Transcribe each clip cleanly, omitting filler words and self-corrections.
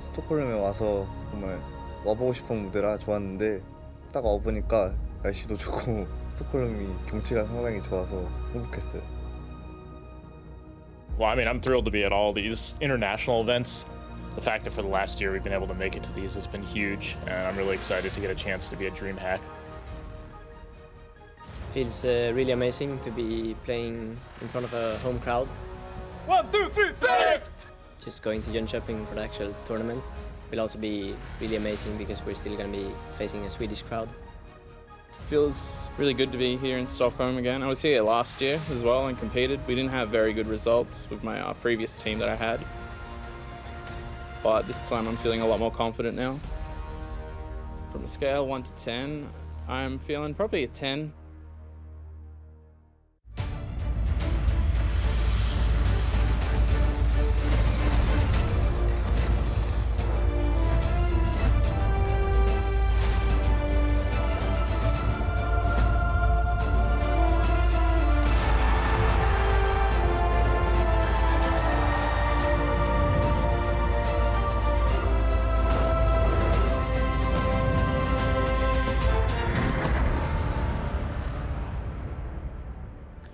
스톡홀름에 와서 정말 와보고 싶은 무대라 좋았는데 딱 와보니까 날씨도 좋고 스톡홀름이 경치가 상당히 좋아서 행복했어요. Well, I mean, I'm thrilled to be at all these international events. The fact that for the last year we've been able to make it to these has been huge, and I'm really excited to get a chance to be at DreamHack. Feels really amazing to be playing in front of a home crowd. 1, 2, 3, Fnatic! Just going to Jönköping for the actual tournament will also be really amazing because we're still going to be facing a Swedish crowd. Feels really good to be here in Stockholm again. I was here last year as well and competed. We didn't have very good results with my previous team that I had. But this time I'm feeling a lot more confident now. From a scale 1 to 10, I'm feeling probably a 10.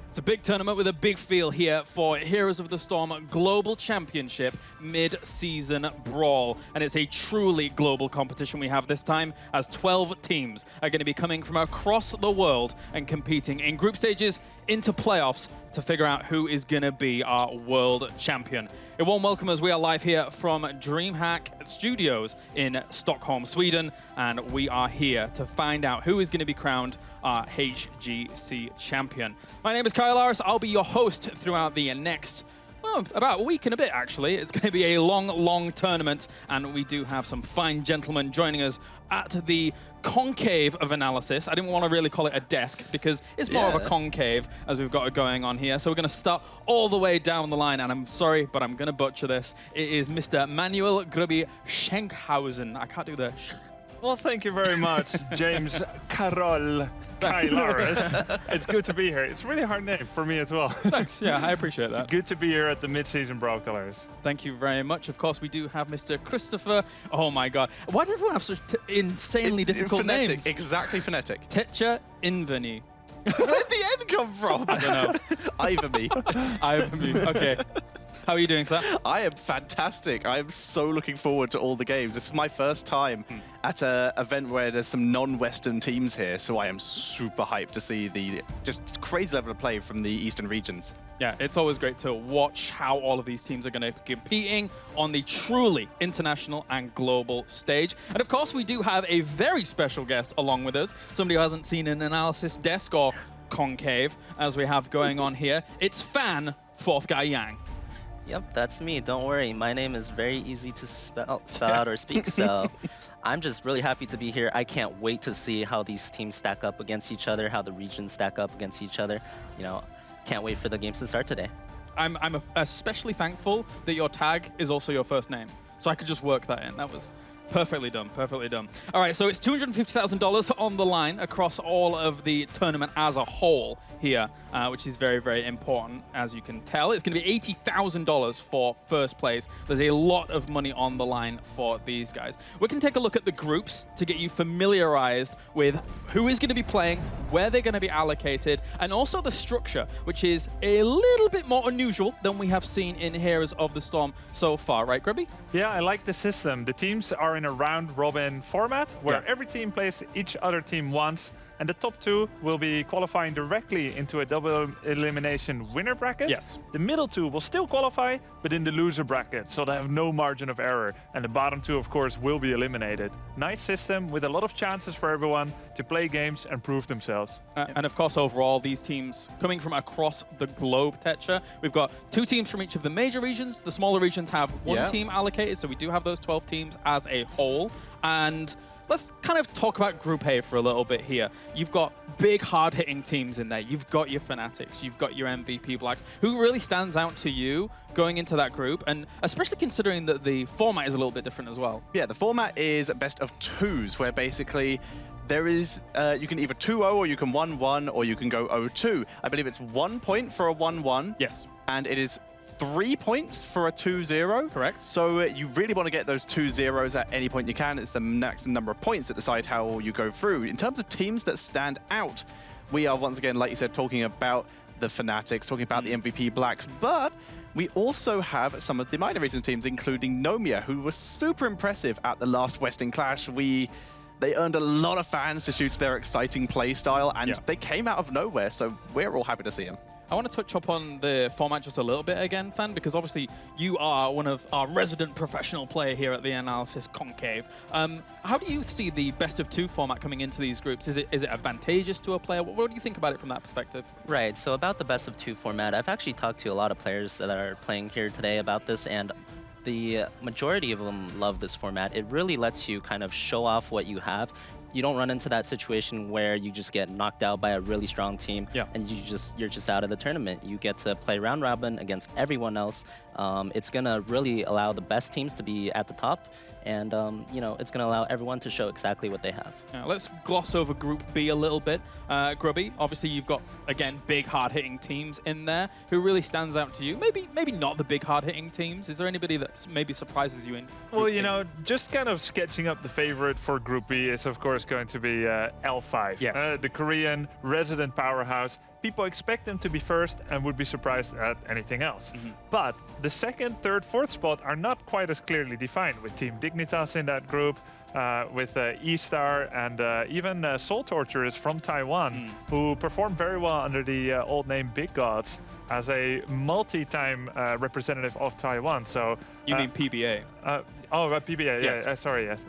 It's a big tournament with a big feel here for Heroes of the Storm Global Championship Mid-Season Brawl. And it's a truly global competition we have this time, as 12 teams are going to be coming from across the world and competing in group stages into playoffs to figure out who is going to be our world champion. A warm welcome as we are live here from DreamHack Studios in Stockholm, Sweden, and we are here to find out who is going to be crowned our HGC champion. My name is Kyle Laris. I'll be your host throughout the next, well, about a week and a bit, actually. It's going to be a long, long tournament, and we do have some fine gentlemen joining us at the concave of analysis. I didn't want to really call it a desk because it's more of a concave as we've got it going on here. So we're going to start all the way down the line, and I'm sorry, but I'm going to butcher this. It is Mr. Manuel Grubby Schenkhausen. I can't do the Well, thank you very much, James Carol Kylaris. It's good to be here. It's a really hard name for me as well. Thanks. Yeah, I appreciate that. Good to be here at the Mid-Season Brawl Colors. Thank you very much. Of course, we do have Mr. Christopher. Oh my God. Why does everyone have such insanely difficult phonetic, names? Exactly phonetic. Techa Inveni. Where'd the end come from? I don't know. Ivamy. Ivamy. Okay. How are you doing, sir? I am fantastic. I am so looking forward to all the games. This is my first time at an event where there's some non-Western teams here, so I am super hyped to see the just crazy level of play from the Eastern regions. Yeah, it's always great to watch how all of these teams are going to be competing on the truly international and global stage. And of course, we do have a very special guest along with us, somebody who hasn't seen an analysis desk or concave as we have going on here. It's Fan, Fourth Guy Yang. Yep, that's me. Don't worry. My name is very easy to spell out or speak, so I'm just really happy to be here. I can't wait to see how these teams stack up against each other, how the regions stack up against each other. You know, can't wait for the games to start today. I'm especially thankful that your tag is also your first name, so I could just work that in. That was perfectly done, perfectly done. All right, so it's $250,000 on the line across all of the tournament as a whole here, which is very, very important, as you can tell. It's going to be $80,000 for first place. There's a lot of money on the line for these guys. We can take a look at the groups to get you familiarized with who is going to be playing, where they're going to be allocated, and also the structure, which is a little bit more unusual than we have seen in Heroes of the Storm so far, right, Grubby? Yeah, I like the system. The teams are in a round-robin format where every team plays each other team once, and the top two will be qualifying directly into a double elimination winner bracket. Yes. The middle two will still qualify, but in the loser bracket, so they have no margin of error. And the bottom two, of course, will be eliminated. Nice system with a lot of chances for everyone to play games and prove themselves. And of course, overall, these teams coming from across the globe, Tetra. We've got 2 teams from each of the major regions. The smaller regions have 1 team allocated, so we do have those 12 teams as a whole. And let's kind of talk about Group A for a little bit here. You've got big, hard-hitting teams in there. You've got your Fnatics, you've got your MVP Blacks. Who really stands out to you going into that group? And especially considering that the format is a little bit different as well. Yeah, the format is best of 2s, where basically there is, you can either 2-0 or you can 1-1 or you can go 0-2. I believe it's 1 point for a 1-1. Yes. And it is 3 points for a 2-0. Correct. So you really want to get those 2 zeros at any point you can. It's the maximum number of points that decide how you go through. In terms of teams that stand out, we are once again, like you said, talking about the Fnatics, talking about the MVP Blacks, but we also have some of the minor region teams, including Nomia, who was super impressive at the last Western Clash. They earned a lot of fans just due to their exciting play style, and they came out of nowhere, so we're all happy to see them. I want to touch up on the format just a little bit again, Fan, because obviously you are one of our resident professional player here at the Analysis Concave. How do you see the best of 2 format coming into these groups? Is it advantageous to a player? What do you think about it from that perspective? Right, so about the best of 2 format, I've actually talked to a lot of players that are playing here today about this, and the majority of them love this format. It really lets you kind of show off what you have. You don't run into that situation where you just get knocked out by a really strong team and you're just out of the tournament. You get to play round robin against everyone else. It's gonna really allow the best teams to be at the top, and you know, it's gonna allow everyone to show exactly what they have. Now, let's gloss over Group B a little bit. Grubby, obviously you've got, again, big hard-hitting teams in there. Who really stands out to you? Maybe not the big hard-hitting teams. Is there anybody that maybe surprises you in Well, Group you B? know, just kind of sketching up the favorite for Group B is, of course, going to be L5. Yes. The Korean resident powerhouse. People expect them to be first and would be surprised at anything else. But the second, third, fourth spot are not quite as clearly defined, with Team Dignitas in that group, with E-Star and even Soul Torturers from Taiwan, who performed very well under the old name Big Gods as a multi-time representative of Taiwan. So You mean PBA? PBA, Yes. sorry, yes.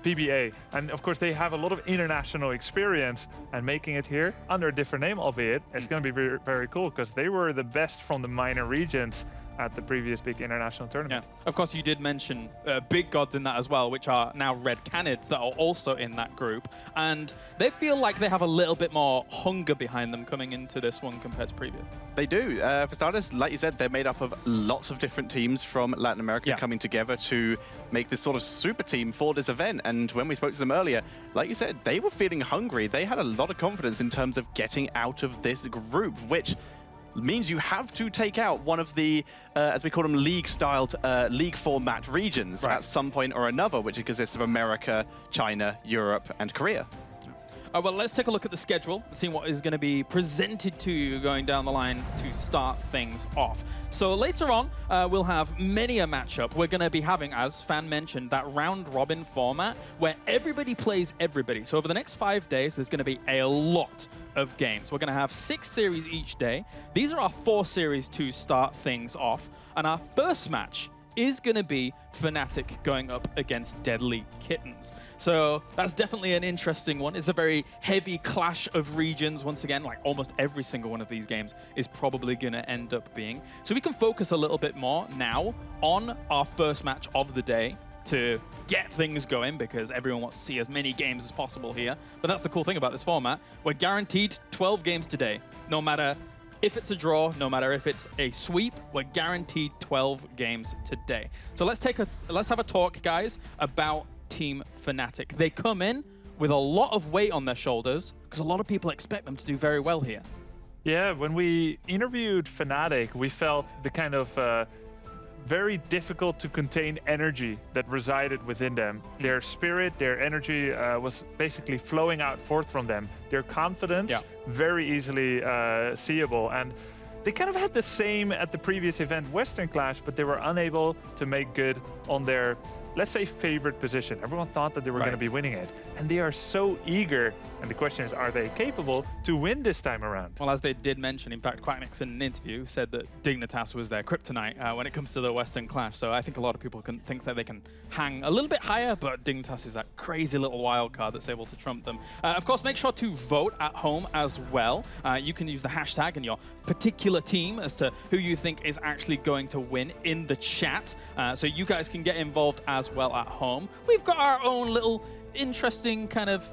PBA. And of course, they have a lot of international experience, and making it here under a different name, albeit, it's going to be very, very cool because they were the best from the minor regions at the previous big international tournament. Yeah. Of course, you did mention Big Gods in that as well, which are now Red Canids that are also in that group. And they feel like they have a little bit more hunger behind them coming into this one compared to previous. They do. For starters, like you said, they're made up of lots of different teams from Latin America coming together to make this sort of super team for this event. And when we spoke to them earlier, like you said, they were feeling hungry. They had a lot of confidence in terms of getting out of this group, which means you have to take out one of the, as we call them, league-styled, league format regions at some point or another, which consists of America, China, Europe, and Korea. Well, let's take a look at the schedule, see what is going to be presented to you going down the line to start things off. So later on, we'll have many a matchup. We're going to be having, as Fan mentioned, that round-robin format where everybody plays everybody. So over the next 5 days, there's going to be a lot of games. We're going to have 6 series each day. These are our 4 series to start things off. And our first match is going to be Fnatic going up against Deadlykittens. So that's definitely an interesting one. It's a very heavy clash of regions. Once again, like almost every single one of these games is probably going to end up being. So we can focus a little bit more now on our first match of the day to get things going, because everyone wants to see as many games as possible here. But that's the cool thing about this format. We're guaranteed 12 games today, no matter if it's a draw, no matter if it's a sweep, we're guaranteed 12 games today. So let's have a talk, guys, about Team Fnatic. They come in with a lot of weight on their shoulders because a lot of people expect them to do very well here. Yeah, when we interviewed Fnatic, we felt the kind of very difficult to contain energy that resided within them. Their spirit, their energy was basically flowing out forth from them. Their confidence, very easily seeable. And they kind of had the same at the previous event, Western Clash, but they were unable to make good on their, let's say, favorite position. Everyone thought that they were going to be winning it. And they are so eager. And the question is, are they capable to win this time around? Well, as they did mention, in fact, Quacknix in an interview said that Dignitas was their kryptonite when it comes to the Western Clash. So I think a lot of people can think that they can hang a little bit higher, but Dignitas is that crazy little wild card that's able to trump them. Of course, make sure to vote at home as well. You can use the hashtag in your particular team as to who you think is actually going to win in the chat. So you guys can get involved as well at home. We've got our own little interesting kind of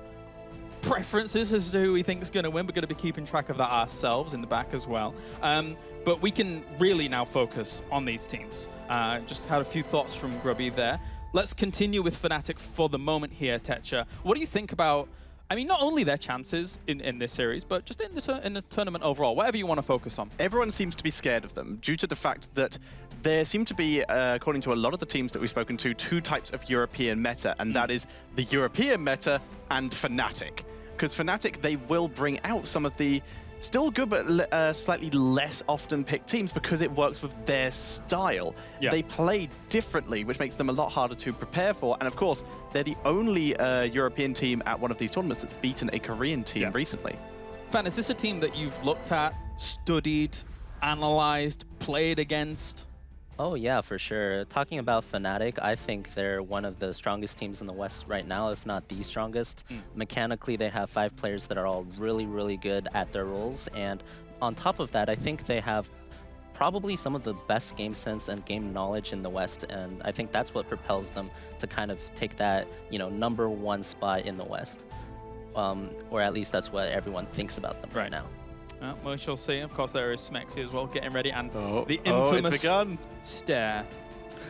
preferences as to who we think is going to win. We're going to be keeping track of that ourselves in the back as well. But we can really now focus on these teams. Just had a few thoughts from Grubby there. Let's continue with Fnatic for the moment here, Tetra. What do you think about I mean, not only their chances in this series, but just in the tournament overall, whatever you want to focus on. Everyone seems to be scared of them due to the fact that there seem to be, according to a lot of the teams that we've spoken to, two types of European meta, and that is the European meta and Fnatic. Because Fnatic, they will bring out some of the still good but slightly less often picked teams because it works with their style. Yeah. They play differently, which makes them a lot harder to prepare for. And of course, they're the only European team at one of these tournaments that's beaten a Korean team recently. Fan, is this a team that you've looked at, studied, analyzed, played against? Oh yeah, for sure. Talking about Fnatic, I think they're one of the strongest teams in the West right now, if not the strongest. Mechanically, they have 5 players that are all really, really good at their roles. And on top of that, I think they have probably some of the best game sense and game knowledge in the West. And I think that's what propels them to kind of take that, #1 spot in the West. Or at least that's what everyone thinks about them right now. We shall see. Of course, there is Smexy as well, getting ready, and the it's infamous begun. stare.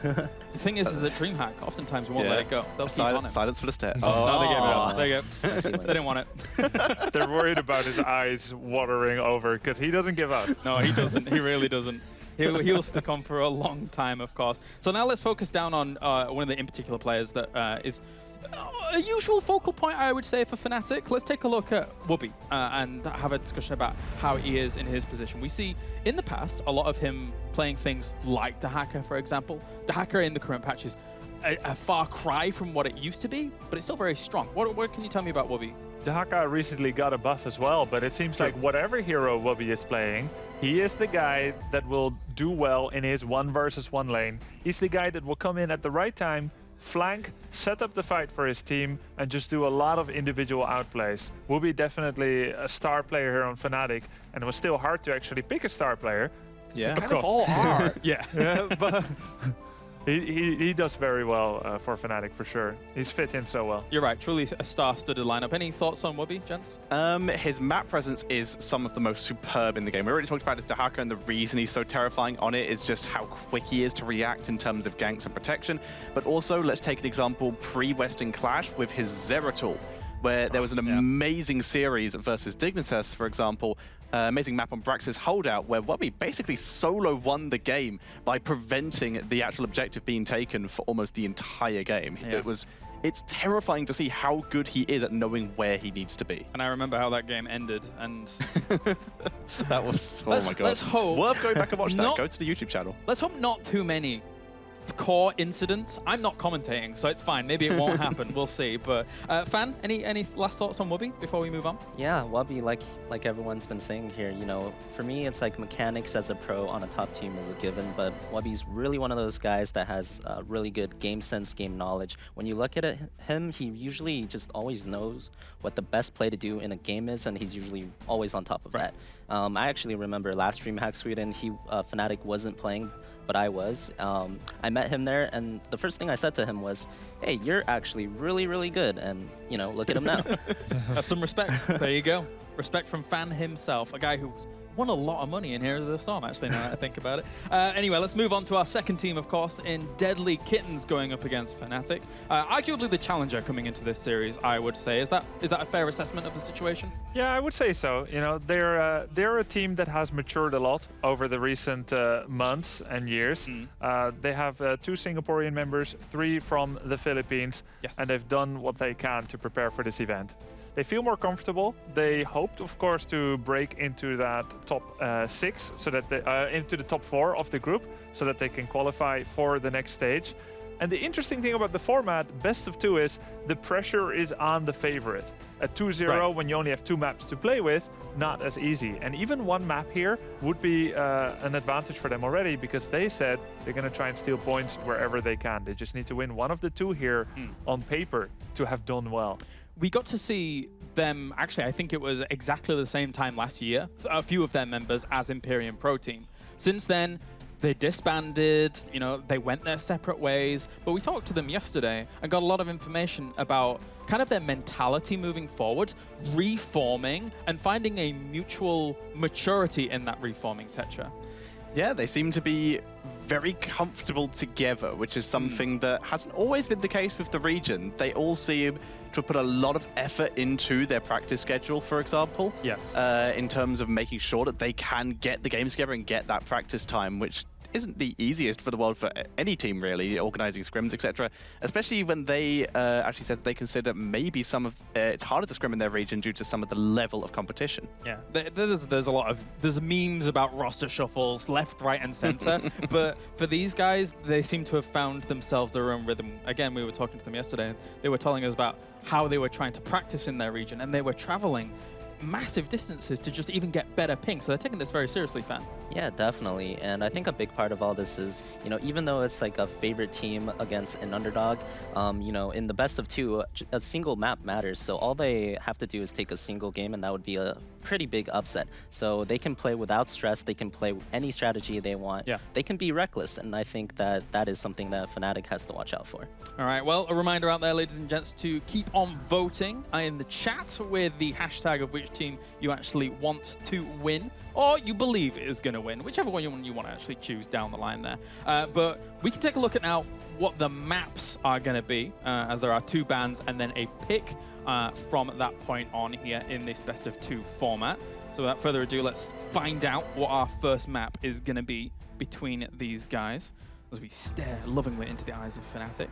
The thing is that DreamHack oftentimes won't let it go. They'll keep on it. Silence for the stare. No, they gave it up. There you go. Smexy They wins. didn't want it. They're worried about his eyes watering over because he doesn't give up. No, he doesn't. He really doesn't. He'll stick on for a long time, of course. So now let's focus down on one of the in particular players that is a usual focal point, I would say, for Fnatic. Let's take a look at Wubby and have a discussion about how he is in his position. We see in the past a lot of him playing things like Dahaka, for example. Dahaka in the current patch is a far cry from what it used to be, but it's still very strong. What can you tell me about Wubby? Dahaka recently got a buff as well, but it seems like whatever hero Wubby is playing, he is the guy that will do well in his 1 versus 1 lane. He's the guy that will come in at the right time, flank, set up the fight for his team, and just do a lot of individual outplays. Wubby definitely a star player here on Fnatic, and it was still hard to actually pick a star player. Yeah, They kind of all are. Yeah. But he does very well for Fnatic for sure. He's fit in so well. You're right, truly a star-studded lineup. Any thoughts on Wubby, gents? His map presence is some of the most superb in the game. We already talked about his Dahaka, and the reason he's so terrifying on it is just how quick he is to react in terms of ganks and protection. But also, let's take an example pre-Western Clash with his Zeratul, where there was an amazing series versus Dignitas, for example, amazing map on Brax's Holdout, where Wubby basically solo won the game by preventing the actual objective being taken for almost the entire game. Yeah. It's terrifying to see how good he is at knowing where he needs to be. And I remember how that game ended, and That was, oh my god. let's hope Worth going back and watch that. not- Go to the YouTube channel. let's hope not too many core incidents. I'm not commentating, so it's fine. Maybe it won't happen. We'll see. But Fan, any last thoughts on Wubby before we move on? Yeah, Wubby, like everyone's been saying here, for me, it's like mechanics as a pro on a top team is a given, but Wubby's really one of those guys that has really good game sense, game knowledge. When you look at him, he usually just always knows what the best play to do in a game is, and he's usually always on top of that. I actually remember last DreamHack Sweden, Fnatic wasn't playing, but I was. I met him there, and the first thing I said to him was, hey, you're actually really, really good, and, look at him now. That's some respect. There you go. Respect from Fan himself, a guy who's won a lot of money in here as a Storm, actually, now that I think about it. Anyway, let's move on to our second team, of course, in Deadlykittens going up against Fnatic. Arguably the challenger coming into this series, I would say. Is that a fair assessment of the situation? Yeah, I would say so. They're a team that has matured a lot over the recent months and years. They have 2 Singaporean members, 3 from the Philippines, and they've done what they can to prepare for this event. They feel more comfortable. They hoped, of course, to break into that top 6, so that they, into the top 4 of the group, so that they can qualify for the next stage. And the interesting thing about the format, best of 2, is the pressure is on the favorite. At 2-0, when you only have 2 maps to play with, not as easy. And even 1 map here would be an advantage for them already, because they said they're going to try and steal points wherever they can. They just need to win 1 of the 2 here on paper to have done well. We got to see them, actually, I think it was exactly the same time last year, a few of their members as Imperium Pro Team. Since then, they disbanded, they went their separate ways, but we talked to them yesterday and got a lot of information about kind of their mentality moving forward, reforming, and finding a mutual maturity in that reforming, Tetra. Yeah, they seem to be very comfortable together, which is something that hasn't always been the case with the region. They all seem to put a lot of effort into their practice schedule, for example. Yes. In terms of making sure that they can get the games together and get that practice time, which isn't the easiest for the world for any team, really, organizing scrims, etc. Especially when they actually said they consider maybe some of it's harder to scrim in their region due to some of the level of competition. Yeah, there's a lot of memes about roster shuffles left, right, and center. But for these guys, they seem to have found themselves their own rhythm. Again, we were talking to them yesterday, and they were telling us about how they were trying to practice in their region, and they were traveling massive distances to just even get better ping. So they're taking this very seriously, fan. Yeah, definitely. And I think a big part of all this is, you know, even though it's like a favorite team against an underdog, you know, in the best of two, a single map matters. So all they have to do is take a single game, and that would be a pretty big upset. So they can play without stress. They can play any strategy they want. Yeah. They can be reckless. And I think that that is something that Fnatic has to watch out for. All right, well, a reminder out there, ladies and gents, to keep on voting in the chat with the hashtag of which team you actually want to win, or you believe is going to win, whichever one you want to actually choose down the line there. But we can take a look at now what the maps are going to be, as there are 2 bans and then a pick from that point on here in this best of 2 format. So without further ado, let's find out what our first map is going to be between these guys as we stare lovingly into the eyes of Fnatic.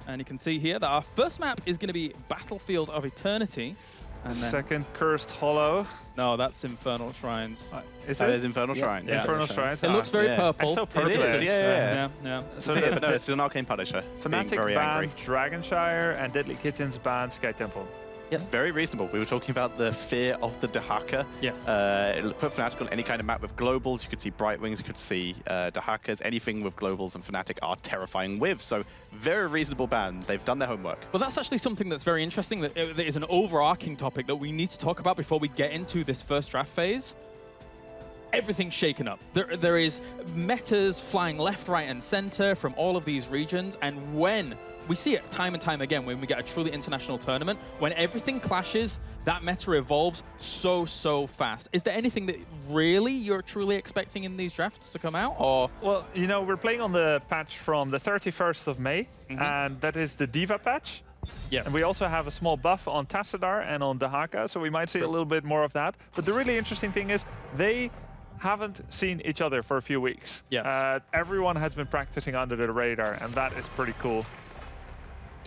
And you can see here that our first map is going to be Battlefield of Eternity. And then, Second Cursed Hollow. no, that's Infernal Shrines. That is Infernal Shrines. Yeah. Infernal Shrines. It looks very yeah. purple. It's so purple. It is, yeah. Yeah. So yeah, but no, it's an Arcane Punisher. being Fnatic very banned angry. Dragonshire and Deadlykittens banned Sky Temple. Very reasonable. We were talking about the fear of the Dahaka. Yes. It'll put Fnatic on any kind of map with globals. You could see Brightwings, you could see Dahakas. Anything with globals and Fnatic are terrifying with. So very reasonable ban. They've done their homework. Well, that's actually something that's very interesting. That is an overarching topic that we need to talk about before we get into this first draft phase. Everything's shaken up. There is metas flying left, right, and center from all of these regions. And when we see it time and time again, when we get a truly international tournament, when everything clashes, that meta evolves so fast. Is there anything that really you're truly expecting in these drafts to come out? Or Well, you know, we're playing on the patch from the 31st of May, and that is the Diva patch. yes, And we also have a small buff on Tassadar and on Dahaka, so we might see a little bit more of that. But the really interesting thing is they haven't seen each other for a few weeks. Yes. Everyone has been practicing under the radar, and that is pretty cool.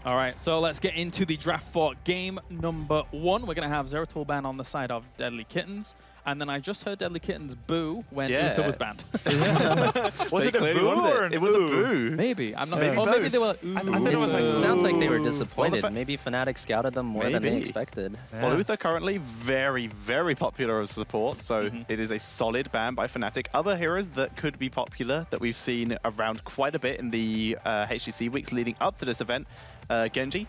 All right, so let's get into the draft for game number 1. We're going to have Zeratul ban on the side of Deadlykittens. And then I just heard Deadlykittens boo when Yeah. Uther was banned. Was They it a clearly boo wanted or an it was a ooh? boo. Maybe. I'm not Maybe sure. Or maybe both. they were ooh. I thought it was like, Sounds like they were Well, the disappointed. fa- Maybe Fnatic scouted them more than they Maybe. expected. Well, Uther currently very popular as support, so it is a solid ban by Fnatic. Other heroes that could be popular that we've seen around quite a bit in the HGC weeks leading up to this event, Genji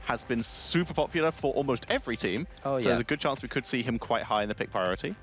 has been super popular for almost every team, Oh, so yeah. there's a good chance we could see him quite high in the pick priority.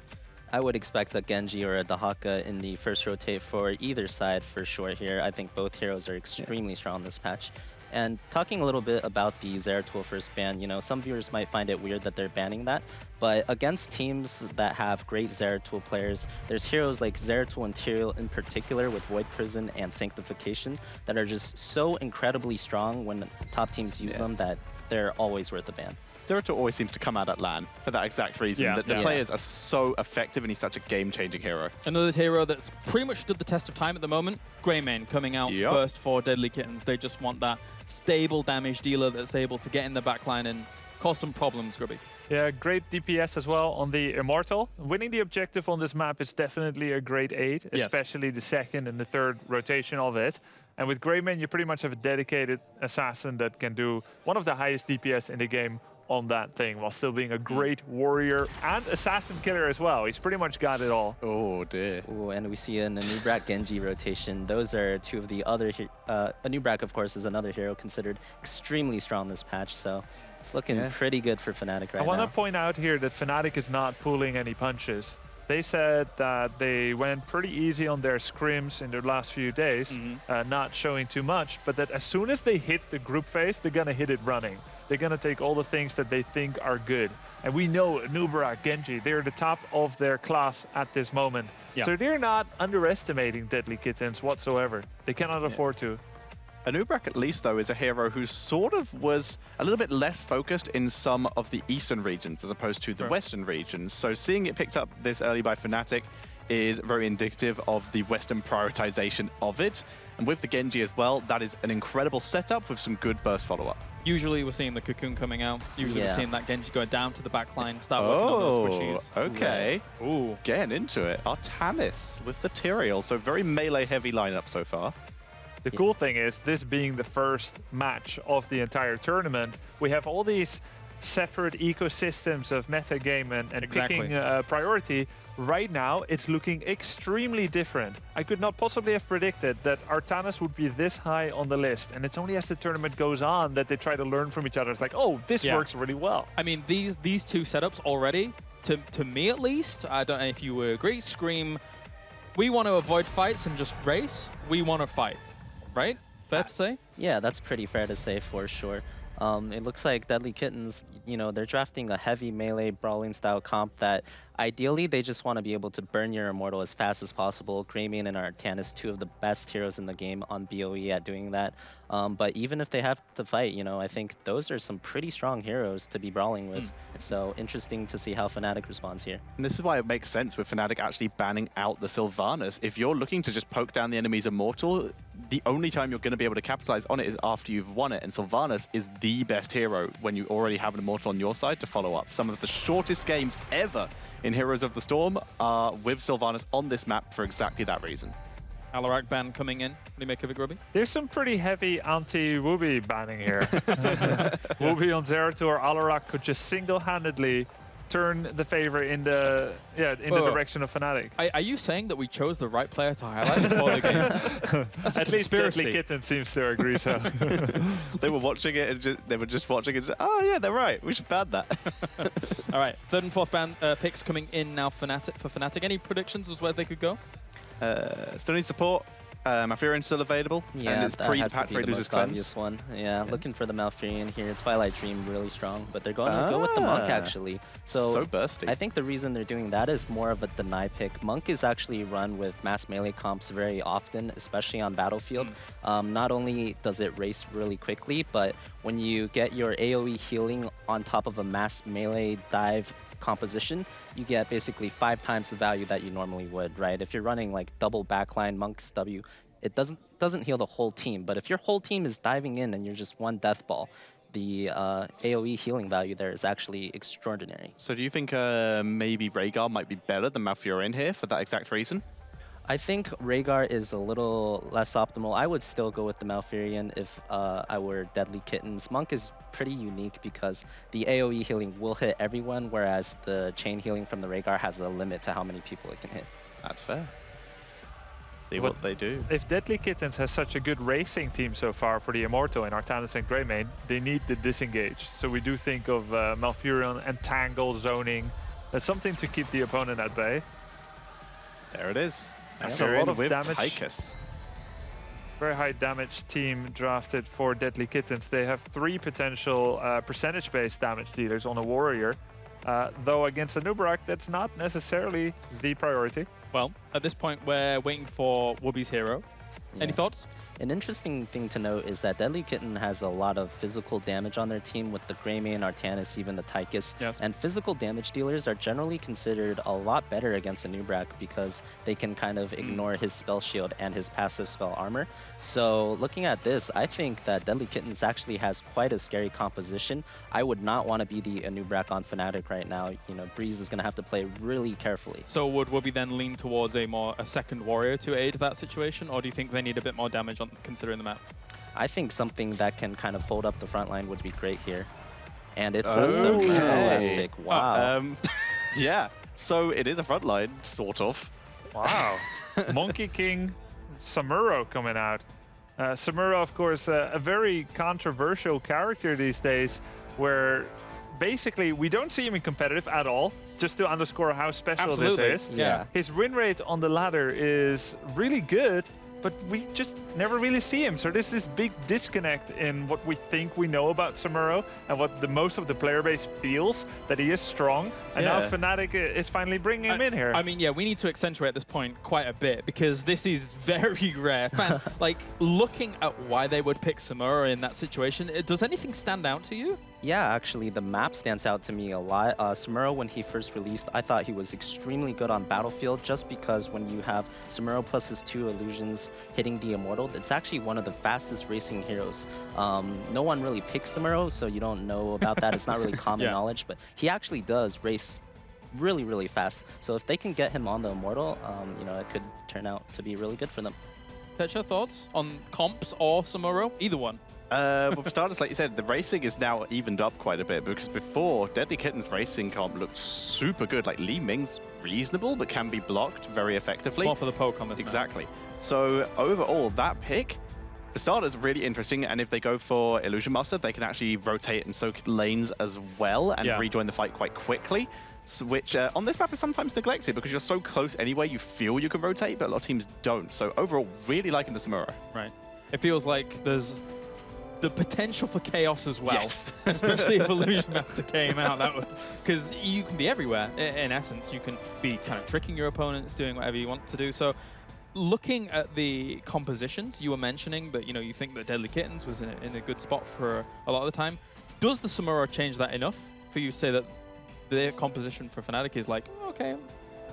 I would expect a Genji or a Dahaka in the first rotate for either side for sure here. I think both heroes are extremely strong this patch. And talking a little bit about the Zeratul first ban, you know, some viewers might find it weird that they're banning that, but against teams that have great Zeratul players, there's heroes like Zeratul and Tyrael in particular with Void Prison and Sanctification that are just so incredibly strong when top teams use them that they're always worth a ban. Zeratul always seems to come out at LAN for that exact reason, Yeah. that the Yeah. players are so effective and he's such a game-changing hero. Another hero that's pretty much stood the test of time at the moment, Greymane coming out Yep. first for Deadlykittens. They just want that stable damage dealer that's able to get in the backline and cause some problems, Grubby. Yeah, great DPS as well on the Immortal. Winning the objective on this map is definitely a great aid, Yes. especially the second and the third rotation of it. And with Greymane, you pretty much have a dedicated assassin that can do one of the highest DPS in the game on that thing, while still being a great warrior and assassin killer as well. He's pretty much got it all. Oh dear. Ooh, and we see an Anubrak Genji rotation. Those are two of the other... Anubrak, of course, is another hero considered extremely strong this patch, so it's looking pretty good for Fnatic right I want now. to point out here that Fnatic is not pulling any punches. They said that they went pretty easy on their scrims in their last few days, not showing too much, but that as soon as they hit the group phase, they're going to hit it running. they're going to take all the things that they think are good. And we know Nubra, Genji, they're the top of their class at this moment. Yeah. So they're not underestimating Deadlykittens whatsoever. They cannot afford to. Anubrak, at least, though, is a hero who sort of was a little bit less focused in some of the eastern regions as opposed to the western regions. So seeing it picked up this early by Fnatic is very indicative of the western prioritization of it. And with the Genji as well, that is an incredible setup with some good burst follow-up. Usually we're seeing the Cocoon coming out. Usually we're Yeah. seeing that Genji going down to the back line, start working on those squishies. Okay. Ooh. Getting into it. Artanis with the Tyrael. So very melee-heavy lineup so far. The cool thing is, this being the first match of the entire tournament, we have all these separate ecosystems of metagame and Exactly. picking priority. Right now, it's looking extremely different. I could not possibly have predicted that Artanis would be this high on the list, and it's only as the tournament goes on that they try to learn from each other. It's like, oh, this works really well. I mean, these two setups already, to me at least, I don't know if you would agree, scream, we want to avoid fights and just race. We want to fight, right? Fair to say? Yeah, that's pretty fair to say for sure. It looks like Deadlykittens, you know, they're drafting a heavy melee brawling style comp that ideally they just want to be able to burn your Immortal as fast as possible. Greymane and Artanis, two of the best heroes in the game on BOE at doing that. But even if they have to fight, you know, I think those are some pretty strong heroes to be brawling with. So interesting to see how Fnatic responds here. And this is why it makes sense with Fnatic actually banning out the Sylvanas. If you're looking to just poke down the enemy's Immortal, the only time you're going to be able to capitalize on it is after you've won it. And Sylvanas is the best hero when you already have an Immortal on your side to follow up. Some of the shortest games ever in Heroes of the Storm are with Sylvanas on this map for exactly that reason. Alarak ban coming in. What do you make of it, Grubby? There's some pretty heavy anti-Wooby banning here. Wooby on Zeratul, Alarak could just single-handedly turn the favor in the direction of Fnatic. Are you saying that we chose the right player to highlight before the game? That's a At least conspiracy. Deadlykitten seems to agree so. They were watching it and they were just watching it and just, oh yeah, they're right. We should ban that. All right, third and fourth ban picks coming in now for Fnatic. Any predictions as where they could go? Still need support. Malfurion's still available. Yeah, and it's that has to pre-patch be where the he loses most cleanse. obvious one. Yeah, looking for the Malfurion here. Twilight Dream really strong, but they're going to go with the Monk actually. So bursty. I think the reason they're doing that is more of a deny pick. Monk is actually run with mass melee comps very often, especially on Battlefield. Not only does it race really quickly, but when you get your AoE healing on top of a mass melee dive composition, you get basically 5 times the value that you normally would, right? If you're running like double backline Monk's W, it doesn't heal the whole team. But if your whole team is diving in and you're just one death ball, the AoE healing value there is actually extraordinary. So do you think maybe Rhaegar might be better than Malfurion here for that exact reason? I think Rhaegar is a little less optimal. I would still go with the Malfurion if I were Deadlykittens. Monk is pretty unique because the AoE healing will hit everyone, whereas the chain healing from the Rhaegar has a limit to how many people it can hit. That's fair. See But what they do. If Deadlykittens has such a good racing team so far for the Immortal in Artanis and Greymane, they need the disengage. So we do think of Malfurion and Tangle zoning. That's something to keep the opponent at bay. There it is. That's a lot of with damage. Tychus. Very high damage team drafted for Deadlykittens. They have 3 potential percentage-based damage dealers on a warrior. Though against a Nubarak, that's not necessarily the priority. Well, at this point, we're waiting for Wooby's hero. Any thoughts? An interesting thing to note is that Deadlykitten has a lot of physical damage on their team with the Greymane, Artanis, even the Tychus. Yes. And physical damage dealers are generally considered a lot better against a Nubrak because they can kind of ignore his spell shield and his passive spell armor. So looking at this, I think that Deadlykittens actually has quite a scary composition. I would not want to be the Nubrak on Fnatic right now. You know, Breeze is going to have to play really carefully. So would Wooby then lean towards a second warrior to aid that situation, or do you think they need a bit more damage on considering the map? I think something that can kind of hold up the front line would be great here. And it's a Okay. last pick. Wow. Yeah, so it is a front line, sort of. Wow. Monkey King Samuro coming out. Samuro, of course, a very controversial character these days, where basically we don't see him in competitive at all, just to underscore how special Absolutely. this is. Yeah. His win rate on the ladder is really good, but we just never really see him. So there's this big disconnect in what we think we know about Samuro and what the most of the player base feels that he is strong. And now Yeah. Fnatic is finally bringing him in here. I mean, yeah, we need to accentuate this point quite a bit because this is very rare. Fan, like, looking at why they would pick Samuro in that situation, does anything stand out to you? Yeah, actually, the map stands out to me a lot. Samuro, when he first released, I thought he was extremely good on Battlefield just because when you have Samuro plus his 2 illusions hitting the Immortal, it's actually one of the fastest racing heroes. No one really picks Samuro, so you don't know about that. It's not really common Yeah. knowledge, but he actually does race really, really fast. So if they can get him on the Immortal, you know, it could turn out to be really good for them. Tetra, thoughts on comps or Samuro? Either one. Well, for starters, like you said, the racing is now evened up quite a bit because before, Deadlykittens' racing comp looked super good. Like, Li Ming's reasonable, but can be blocked very effectively. More for the poke on this. Exactly. So overall, that pick, for starters, really interesting. And if they go for Illusion Master, they can actually rotate and soak lanes as well and Yeah. rejoin the fight quite quickly. So, which on this map is sometimes neglected because you're so close anyway, you feel you can rotate, but a lot of teams don't. So overall, really liking the Samuro. Right. It feels like there's the potential for chaos as well, Yes. especially if Illusion Master came out. That would, because you can be everywhere. In essence, you can be kind of tricking your opponents, doing whatever you want to do. So, looking at the compositions, you were mentioning that you think that Deadlykittens was in a good spot for a lot of the time. Does the Samuro change that enough for you to say that their composition for Fnatic is like, okay?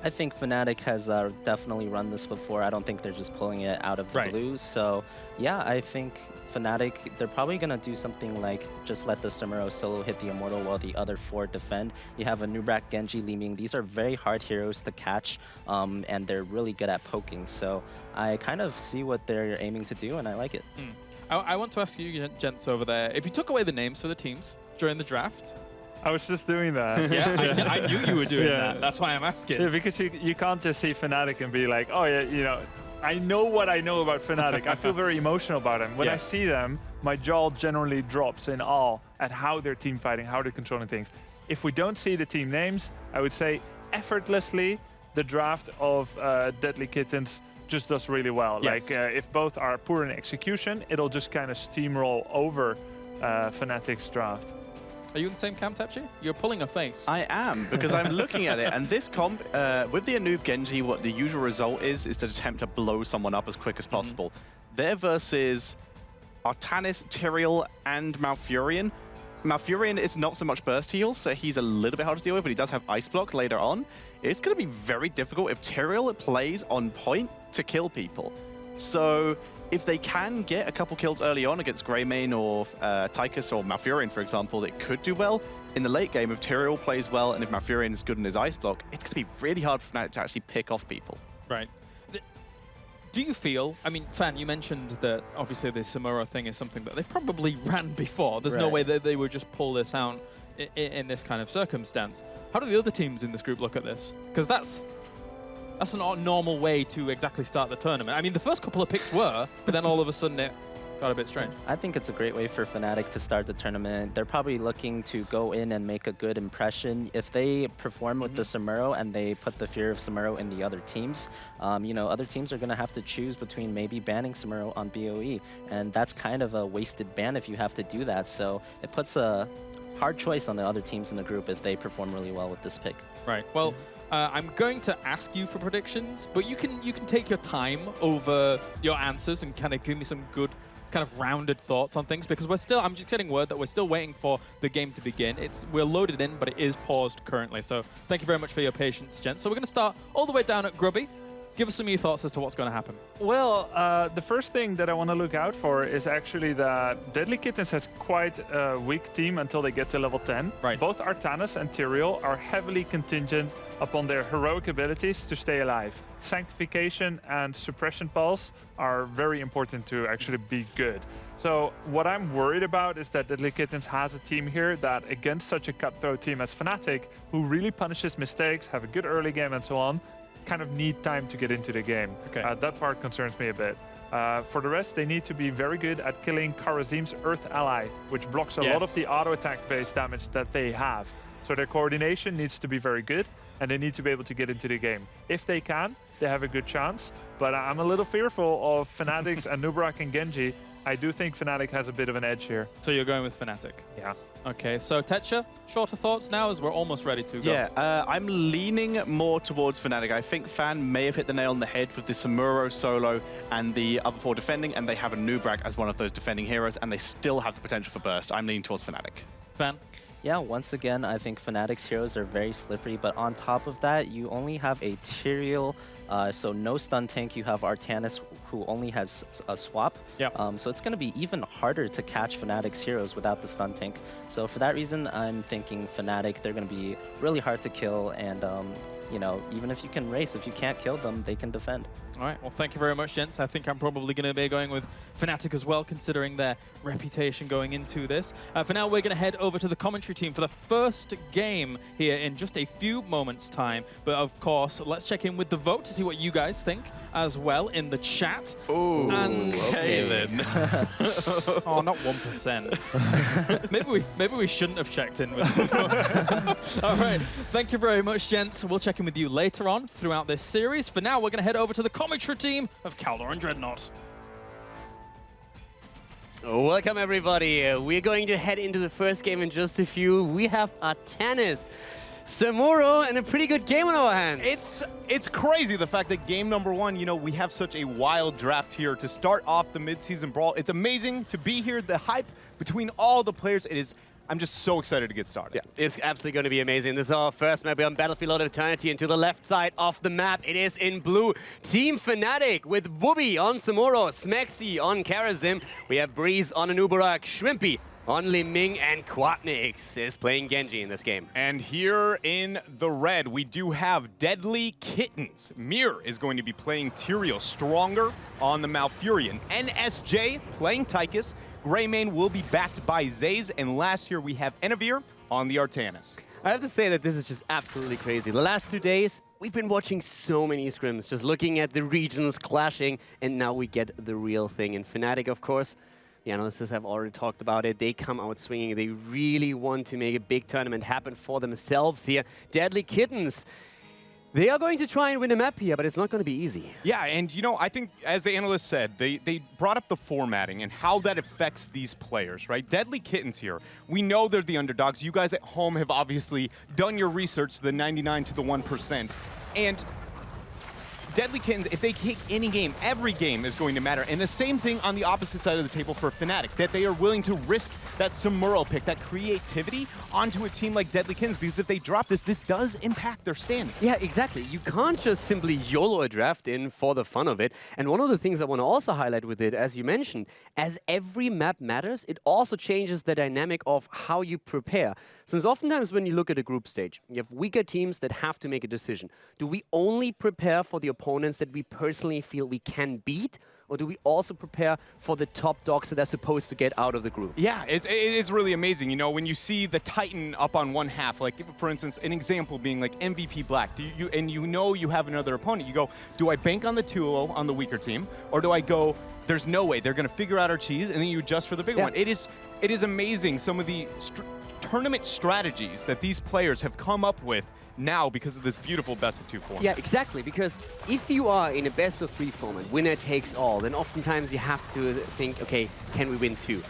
I think Fnatic has definitely run this before. I don't think they're just pulling it out of the Right. blue. So, yeah, I think Fnatic, they're probably going to do something like just let the Samuro solo hit the Immortal while the other 4 defend. You have a Nubrak, Genji, Li Ming. These are very hard heroes to catch, and they're really good at poking. So I kind of see what they're aiming to do, and I like it. I want to ask you, gents over there, if you took away the names for the teams during the draft, I was just doing that. yeah, I knew you were doing Yeah. that. That's why I'm asking. Yeah, because you can't just see Fnatic and be like, oh yeah, I know what I know about Fnatic. I feel very emotional about them. When Yeah. I see them, my jaw generally drops in awe at how they're team fighting, how they're controlling things. If we don't see the team names, I would say effortlessly the draft of Deadlykittens just does really well. Yes. Like if both are poor in execution, it'll just kind of steamroll over Fnatic's draft. Are you in the same camp, Tepchi? You're pulling a face. I am, because I'm looking at it, and this comp, with the Anub Genji, what the usual result is to attempt to blow someone up as quick as possible. They're versus Artanis, Tyrael, and Malfurion. Malfurion is not so much burst heals, so he's a little bit hard to deal with, but he does have Ice Block later on. It's going to be very difficult if Tyrael plays on point to kill people. So if they can get a couple kills early on against Greymane or Tychus or Malfurion, for example, that could do well. In the late game, if Tyrael plays well and if Malfurion is good in his Ice Block, it's going to be really hard for Fnatic to actually pick off people. Right. Do you feel, I mean, Fan, you mentioned that obviously the Samuro thing is something that they probably ran before. There's no Right. way that they would just pull this out in this kind of circumstance. How do the other teams in this group look at this? Because that's not a normal way to exactly start the tournament. I mean, the first couple of picks were, but then all of a sudden it got a bit strange. I think it's a great way for Fnatic to start the tournament. They're probably looking to go in and make a good impression. If they perform with the Samuro and they put the fear of Samuro in the other teams, other teams are going to have to choose between maybe banning Samuro on BOE. And that's kind of a wasted ban if you have to do that. So it puts a hard choice on the other teams in the group if they perform really well with this pick. Right. Well, I'm going to ask you for predictions, but you can take your time over your answers and kind of give me some good kind of rounded thoughts on things, because I'm just getting word that we're still waiting for the game to begin. We're loaded in, but it is paused currently. So thank you very much for your patience, gents. So we're going to start all the way down at Grubby. Give us some of your thoughts as to what's going to happen. Well, the first thing that I want to look out for is actually that Deadlykittens has quite a weak team until they get to level 10. Right. Both Artanis and Tyrael are heavily contingent upon their heroic abilities to stay alive. Sanctification and Suppression Pulse are very important to actually be good. So what I'm worried about is that Deadlykittens has a team here that against such a cutthroat team as Fnatic, who really punishes mistakes, have a good early game and so on, kind of need time to get into the game. Okay. That part concerns me a bit. For the rest, they need to be very good at killing Karazim's Earth ally, which blocks a lot of the auto attack based damage that they have. So their coordination needs to be very good, and they need to be able to get into the game. If they can, they have a good chance. But I'm a little fearful of Fnatic's and Nubarak and Genji. I do think Fnatic has a bit of an edge here. So you're going with Fnatic? Yeah. Okay, so Tetcha, shorter thoughts now as we're almost ready to go. Yeah, I'm leaning more towards Fnatic. I think Fan may have hit the nail on the head with the Samuro solo and the other 4 defending, and they have a Nubrak as one of those defending heroes, and they still have the potential for burst. I'm leaning towards Fnatic. Fan? Yeah, once again, I think Fnatic's heroes are very slippery, but on top of that, you only have a Tyrael, so no stun tank. You have Artanis, who only has a swap. Yep. So it's going to be even harder to catch Fnatic's heroes without the stun tank. So for that reason, I'm thinking Fnatic, they're going to be really hard to kill, and you know, even if you can race, if you can't kill them, they can defend. All right, well, thank you very much, gents. I think I'm probably going to be going with Fnatic as well, considering their reputation going into this. For now, we're going to head over to the commentary team for the first game here in just a few moments' time. But of course, let's check in with the vote to see what you guys think as well in the chat. Ooh, okay then. Oh, not 1%. maybe we shouldn't have checked in with them. All right, thank you very much, gents. We'll check in with you later on throughout this series. For now, we're going to head over to the commentary team of Kaldor and Dreadnought. Welcome everybody. We're going to head into the first game in just a few. We have Artanis, Samuro, and a pretty good game on our hands. It's crazy the fact that game number 1, you know, we have such a wild draft here to start off the mid-season brawl. It's amazing to be here. The hype between all the players, I'm just so excited to get started. Yeah, it's absolutely going to be amazing. This is our first map. We're on Battlefield of Eternity, and to the left side of the map, it is in blue. Team Fnatic with Wooby on Samuro, Smexy on Karazim. We have Breeze on Anubarak, Shrimpy on Liming, and Quatnix is playing Genji in this game. And here in the red, we do have Deadlykittens. Mir is going to be playing Tyrael, Stronger on the Malfurion. NSJ playing Tychus. Greymane will be backed by Zaze, and last year we have Enavir on the Artanis. I have to say that this is just absolutely crazy. The last 2 days, we've been watching so many scrims, just looking at the regions clashing, and now we get the real thing. And Fnatic, of course, the analysts have already talked about it. They come out swinging. They really want to make a big tournament happen for themselves here. Deadlykittens, they are going to try and win a map here, but it's not going to be easy. Yeah, and you know, I think, as the analyst said, they brought up the formatting and how that affects these players, right? Deadlykittens here, we know they're the underdogs. You guys at home have obviously done your research, the 99 to the 1%. And Deadlykittens, if they kick any game, every game is going to matter. And the same thing on the opposite side of the table for Fnatic, that they are willing to risk that Samuro pick, that creativity onto a team like Deadlykittens, because if they drop this does impact their standing. Yeah, exactly. You can't just simply YOLO a draft in for the fun of it. And one of the things I want to also highlight with it, as you mentioned, as every map matters, it also changes the dynamic of how you prepare. Since oftentimes when you look at a group stage, you have weaker teams that have to make a decision. Do we only prepare for the opponents that we personally feel we can beat? Or do we also prepare for the top dogs that are supposed to get out of the group? Yeah, it is really amazing. You know, when you see the Titan up on one half, like, for instance, an example being like MVP Black, and you know you have another opponent, you go, do I bank on the 2-0 on the weaker team? Or do I go, there's no way, they're going to figure out our cheese, and then you adjust for the bigger one? It is amazing, some of the tournament strategies that these players have come up with now because of this beautiful best-of-2 format. Yeah, exactly, because if you are in a best-of-3 format, winner takes all, then oftentimes you have to think, okay, can we win 2?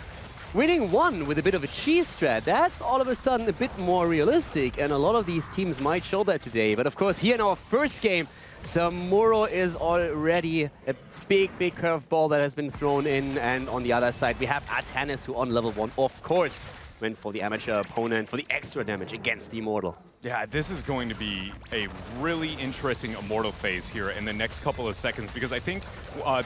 Winning 1 with a bit of a cheese strat, that's all of a sudden a bit more realistic, and a lot of these teams might show that today. But of course, here in our first game, Samuro is already a big curveball that has been thrown in, and on the other side, we have Artanis, who on level 1, of course, went for the amateur opponent for the extra damage against the Immortal. Yeah, this is going to be a really interesting Immortal phase here in the next couple of seconds, because I think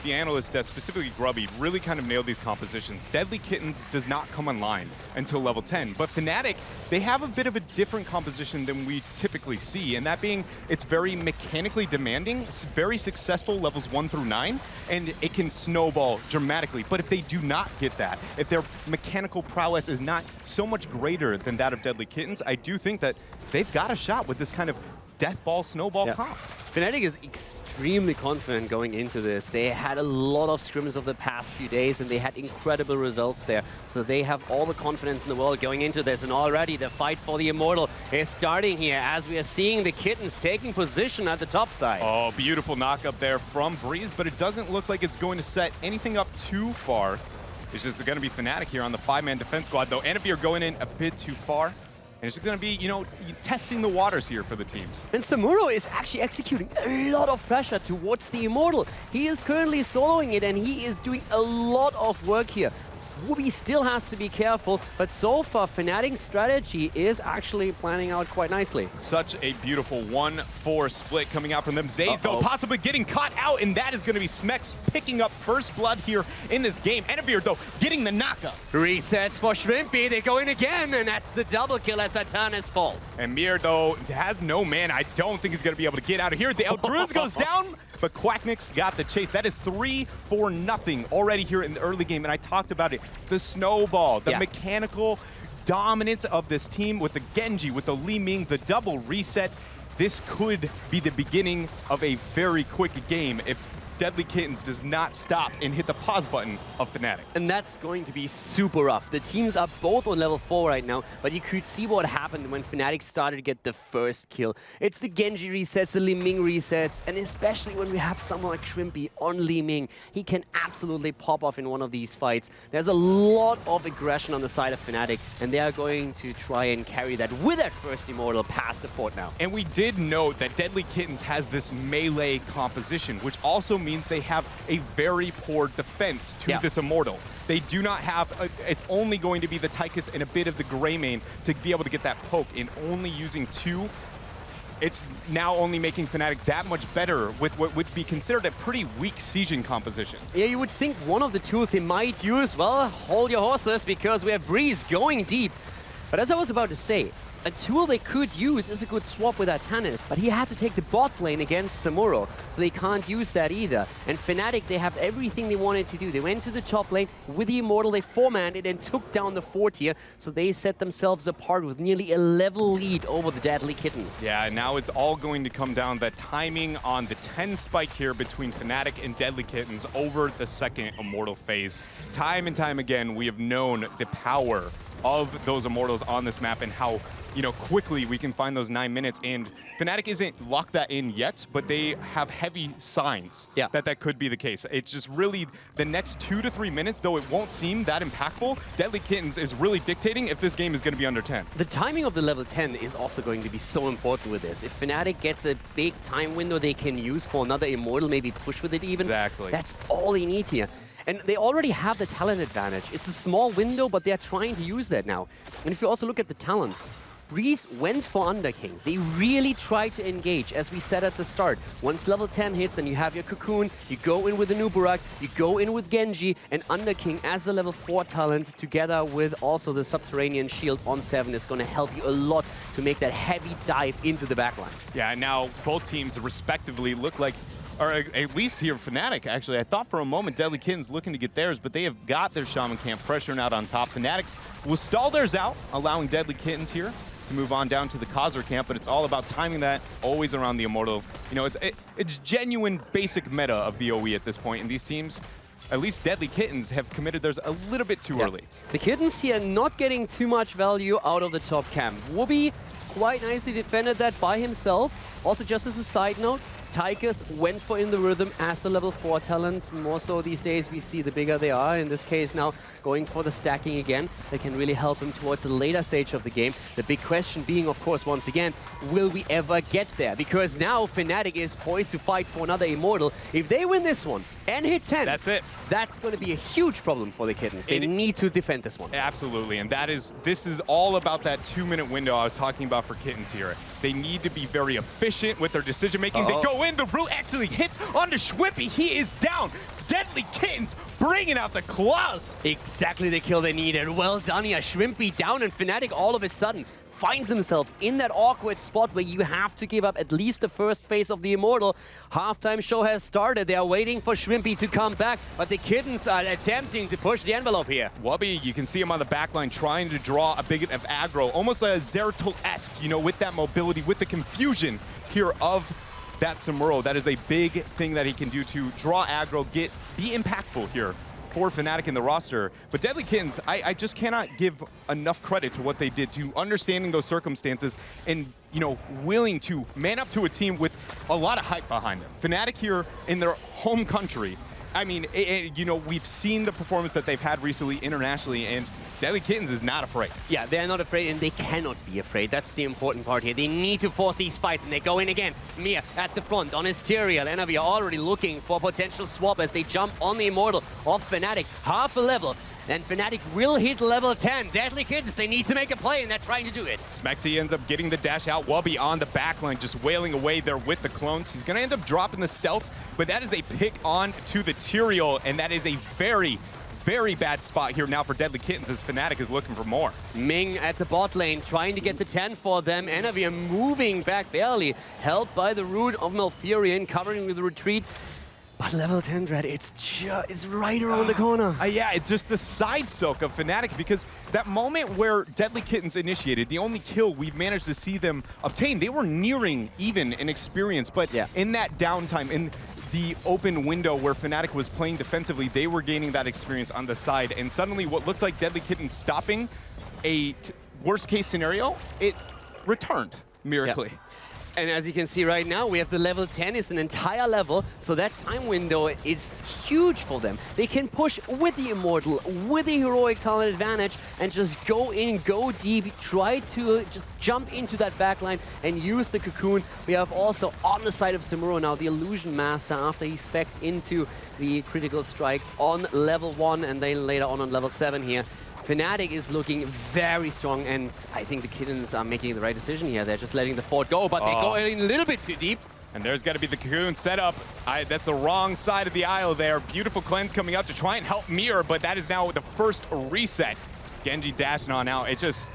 the analyst, specifically Grubby, really kind of nailed these compositions. Deadlykittens does not come online until level 10, but Fnatic, they have a bit of a different composition than we typically see, and that being, it's very mechanically demanding, it's very successful levels 1 through 9, and it can snowball dramatically. But if they do not get that, if their mechanical prowess is not so much greater than that of Deadlykittens, I do think that they've got a shot with this kind of death ball, snowball comp. Fnatic is extremely confident going into this. They had a lot of scrims over the past few days and they had incredible results there. So they have all the confidence in the world going into this, and already the fight for the Immortal is starting here as we are seeing the Kittens taking position at the top side. Oh, beautiful knock up there from Breeze, but it doesn't look like it's going to set anything up too far. It's just going to be Fnatic here on the 5-man defense squad, though. Anavir going in a bit too far. And it's just going to be, you know, testing the waters here for the teams. And Samuro is actually executing a lot of pressure towards the Immortal. He is currently soloing it and he is doing a lot of work here. Wooby still has to be careful, but so far Fnatic's strategy is actually planning out quite nicely. Such a beautiful 1-4 split coming out from them. Zays, though, possibly getting caught out, and that is going to be Smex picking up first blood here in this game. Anavir, though, getting the knockup. Resets for Shrimpy, they go in again, and that's the double kill as Atanas falls. And Mir, though, has no man. I don't think he's going to be able to get out of here. The Eldrunes goes down, but Quacknix got the chase. That is 3-4-0 already here in the early game, and I talked about it. The snowball, the mechanical dominance of this team with the Genji, with the Li Ming, the double reset. This could be the beginning of a very quick game if Deadlykittens does not stop and hit the pause button of Fnatic. And that's going to be super rough. The teams are both on level 4 right now, but you could see what happened when Fnatic started to get the first kill. It's the Genji resets, the Li Ming resets, and especially when we have someone like Shrimpy on Li Ming, he can absolutely pop off in one of these fights. There's a lot of aggression on the side of Fnatic, and they are going to try and carry that with that first Immortal past the fort now. And we did note that Deadlykittens has this melee composition, which also means they have a very poor defense to this Immortal. They do not have, it's only going to be the Tychus and a bit of the Greymane to be able to get that poke, and only using 2. It's now only making Fnatic that much better with what would be considered a pretty weak Siegen composition. Yeah, you would think one of the tools he might use, well, hold your horses, because we have Breeze going deep. But as I was about to say, a tool they could use is a good swap with Atanas, but he had to take the bot lane against Samuro, so they can't use that either. And Fnatic, they have everything they wanted to do. They went to the top lane with the Immortal, they 4-manned it and took down the fort here, so they set themselves apart with nearly a level lead over the Deadlykittens. Yeah, and now it's all going to come down to timing on the 10 spike here between Fnatic and Deadlykittens over the second Immortal phase. Time and time again, we have known the power of those Immortals on this map and how, you know, quickly we can find those 9 minutes. And Fnatic isn't locked that in yet, but they have heavy signs that that could be the case. It's just really the next 2 to 3 minutes, though it won't seem that impactful, Deadlykittens is really dictating if this game is going to be under 10. The timing of the level 10 is also going to be so important with this. If Fnatic gets a big time window they can use for another Immortal, maybe push with it even, that's all they need here. And they already have the talent advantage. It's a small window, but they're trying to use that now. And if you also look at the talents, Breeze went for Underking. They really tried to engage, as we said at the start. Once level 10 hits and you have your Cocoon, you go in with the Nubarak, you go in with Genji, and Underking as the level 4 talent, together with also the Subterranean Shield on 7, is going to help you a lot to make that heavy dive into the backline. Yeah, and now both teams respectively look like, or at least here Fnatic, actually. I thought for a moment Deadlykittens looking to get theirs, but they have got their Shaman Camp pressuring out on top. Fnatic's will stall theirs out, allowing Deadlykittens here to move on down to the Khazar camp, but it's all about timing that always around the Immortal. You know, it's genuine basic meta of BOE at this point, and these teams, at least Deadlykittens, have committed theirs a little bit too early. The Kittens here not getting too much value out of the top camp. Wooby quite nicely defended that by himself. Also, just as a side note, Tychus went for In the Rhythm as the level 4 talent. More so these days, we see the bigger they are. In this case now, going for the stacking again. They can really help him towards the later stage of the game. The big question being, of course, once again, will we ever get there? Because now Fnatic is poised to fight for another Immortal. If they win this one and hit 10, that's it. That's going to be a huge problem for the Kittens. They need to defend this one. Absolutely, and this is all about that 2-minute window I was talking about for Kittens here. They need to be very efficient with their decision-making. They go in, the root actually hits onto Schwippy. He is down. Deadlykittens bringing out the claws. Exactly the kill they needed. Well done here. Shrimpy down, and Fnatic all of a sudden finds himself in that awkward spot where you have to give up at least the first phase of the Immortal. Halftime show has started. They are waiting for Shrimpy to come back, but the Kittens are attempting to push the envelope here. Wubby, you can see him on the backline trying to draw a bit of aggro, almost like a Zeratul-esque, you know, with that mobility, with the confusion here of that Samuro. That is a big thing that he can do to draw aggro, be impactful here for Fnatic in the roster. But Deadlykittens, I just cannot give enough credit to what they did, to understanding those circumstances and, you know, willing to man up to a team with a lot of hype behind them. Fnatic here in their home country. I mean, you know, we've seen the performance that they've had recently internationally, and Deadlykittens is not afraid. Yeah, they're not afraid, and they cannot be afraid. That's the important part here. They need to force these fights, and they go in again. Mia at the front on his Tyrael. Envy are already looking for a potential swap as they jump on the Immortal of Fnatic. Half a level, and Fnatic will hit level 10. Deadlykittens, they need to make a play, and they're trying to do it. Smexy ends up getting the dash out. Wubby on the backline, just wailing away there with the clones. He's going to end up dropping the stealth, but that is a pick on to the Tyrael, and that is a very, very bad spot here now for Deadlykittens as Fnatic is looking for more. Ming at the bot lane, trying to get the 10 for them. Envy are moving back barely, helped by the root of Malfurion, covering with the retreat. But level 10 Dread, it's right around the corner. Yeah, it's just the side soak of Fnatic, because that moment where Deadlykittens initiated, the only kill we've managed to see them obtain, they were nearing even in experience, but in that downtime, in the open window where Fnatic was playing defensively, they were gaining that experience on the side, and suddenly what looked like Deadlykittens stopping a worst case scenario, it returned miraculously. Yeah. And as you can see right now, we have the level 10 is an entire level, so that time window is huge for them. They can push with the Immortal, with the heroic talent advantage, and just go in, go deep, try to just jump into that backline and use the cocoon. We have also on the side of Samuro now the Illusion Master after he specced into the critical strikes on level 1 and then later on level 7 here. Fnatic is looking very strong, and I think the Kittens are making the right decision here. They're just letting the fort go, but they go in a little bit too deep. And there's got to be the cocoon set up. That's the wrong side of the aisle there. Beautiful cleanse coming up to try and help Mirror, but that is now the first reset. Genji dashing on out. It's just,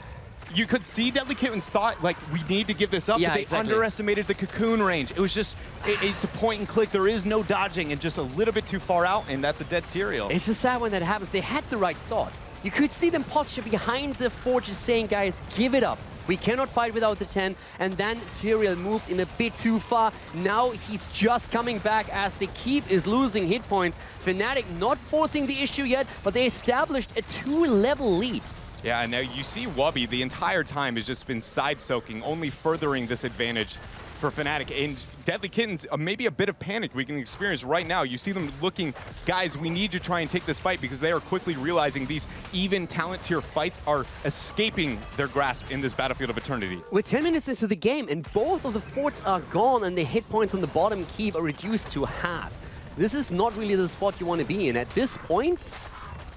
you could see Deadlykittens thought, like, we need to give this up, but they underestimated the cocoon range. It was just, it's a point and click. There is no dodging, and just a little bit too far out, and that's a dead Tyrael. It's just sad when that happens. They had the right thought. You could see them posture behind the fort just saying, guys, give it up. We cannot fight without the 10. And then Tyrael moved in a bit too far. Now he's just coming back as the keep is losing hit points. Fnatic not forcing the issue yet, but they established a 2-level lead. Yeah, and now you see Wubby the entire time has just been side-soaking, only furthering this advantage for Fnatic. And Deadlykittens, maybe a bit of panic we can experience right now. You see them looking, guys, we need to try and take this fight, because they are quickly realizing these even talent tier fights are escaping their grasp in this Battlefield of Eternity. We're 10 minutes into the game, and both of the forts are gone, and the hit points on the bottom keep are reduced to half. This is not really the spot you want to be in. At this point,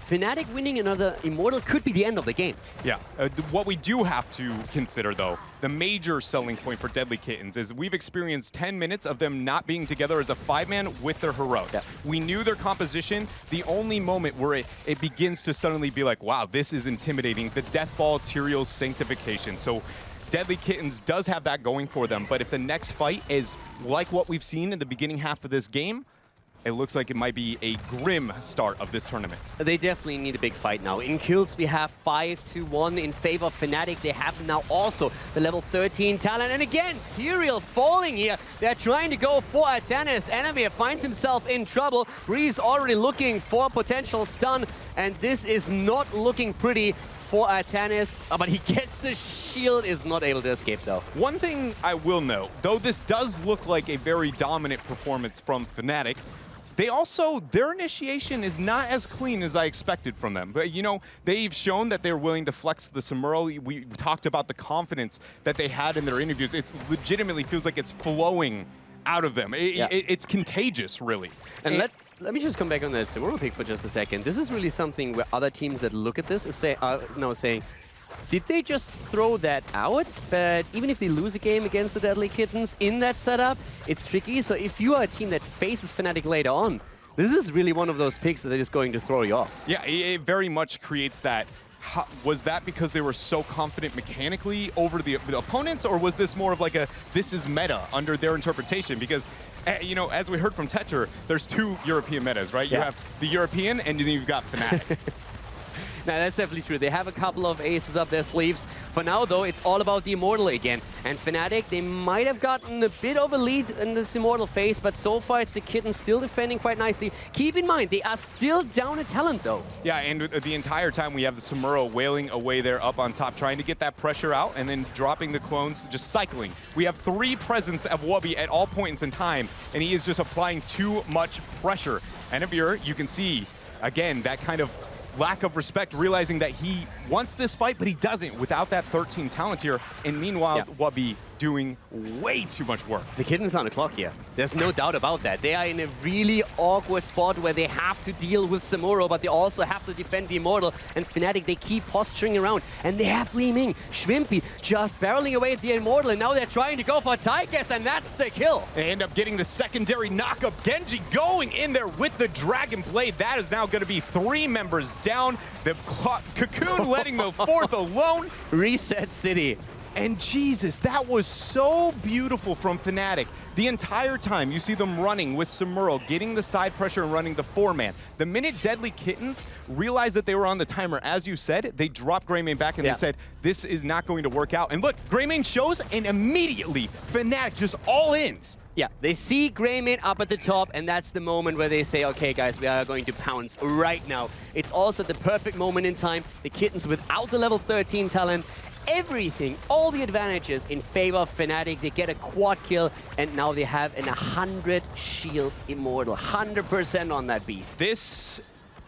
Fnatic winning another Immortal could be the end of the game. Yeah, what we do have to consider, though, the major selling point for Deadlykittens is we've experienced 10 minutes of them not being together as a 5-man with their heroics. Yeah. We knew their composition. The only moment where it begins to suddenly be like, wow, this is intimidating, the Deathball Tyrael's Sanctification. So Deadlykittens does have that going for them, but if the next fight is like what we've seen in the beginning half of this game, it looks like it might be a grim start of this tournament. They definitely need a big fight now. In kills, we have 5-1 in favor of Fnatic. They have now also the level 13 talent. And again, Tyrael falling here. They're trying to go for Atanis. Enemy finds himself in trouble. Breeze already looking for a potential stun. And this is not looking pretty for Atanis. But he gets the shield, is not able to escape though. One thing I will note, though this does look like a very dominant performance from Fnatic, they also, their initiation is not as clean as I expected from them. But, you know, they've shown that they're willing to flex the Samuro. We talked about the confidence that they had in their interviews. It legitimately feels like it's flowing out of them. It's contagious, really. And let me just come back on the Samuro pick for just a second. This is really something where other teams that look at this are now saying, did they just throw that out? But even if they lose a game against the Deadlykittens in that setup, it's tricky. So if you are a team that faces Fnatic later on, this is really one of those picks that is going to throw you off. Yeah, it very much creates that. Was that because they were so confident mechanically over the opponents, or was this more of like a, this is meta under their interpretation? Because, you know, as we heard from Tetra, there's 2 European metas, right? Yeah. You have the European, and then you've got Fnatic. that's definitely true. They have a couple of aces up their sleeves. For now, though, it's all about the Immortal again. And Fnatic, they might have gotten a bit of a lead in this Immortal phase, but so far it's the Kittens still defending quite nicely. Keep in mind, they are still down a talent, though. Yeah, and the entire time we have the Samuro wailing away there up on top, trying to get that pressure out and then dropping the clones, just cycling. We have 3 presence of Wubby at all points in time, and he is just applying too much pressure. And if you can see, again, that kind of lack of respect, realizing that he wants this fight, but he doesn't without that 13 talent here. And meanwhile, Wubby doing way too much work. The Kittens on the clock here. There's no doubt about that. They are in a really awkward spot where they have to deal with Samuro, but they also have to defend the Immortal. And Fnatic, they keep posturing around. And they have Li Ming, Schwimpy, just barreling away at the Immortal. And now they're trying to go for Tychus, and that's the kill. They end up getting the secondary knockup. Genji going in there with the Dragon Blade. That is now going to be 3 members down. The Cocoon letting the 4th alone. Reset City. And Jesus, that was so beautiful from Fnatic. The entire time, you see them running with Samuro, getting the side pressure and running the 4-man. The minute Deadlykittens realized that they were on the timer, as you said, they dropped Greymane back and they said, this is not going to work out. And look, Greymane shows, and immediately, Fnatic just all ins. Yeah, they see Greymane up at the top, and that's the moment where they say, okay, guys, we are going to pounce right now. It's also the perfect moment in time. The Kittens, without the level 13 talent, everything, all the advantages in favor of Fnatic. They get a quad kill, and now they have an 100 shield Immortal. 100% on that beast. This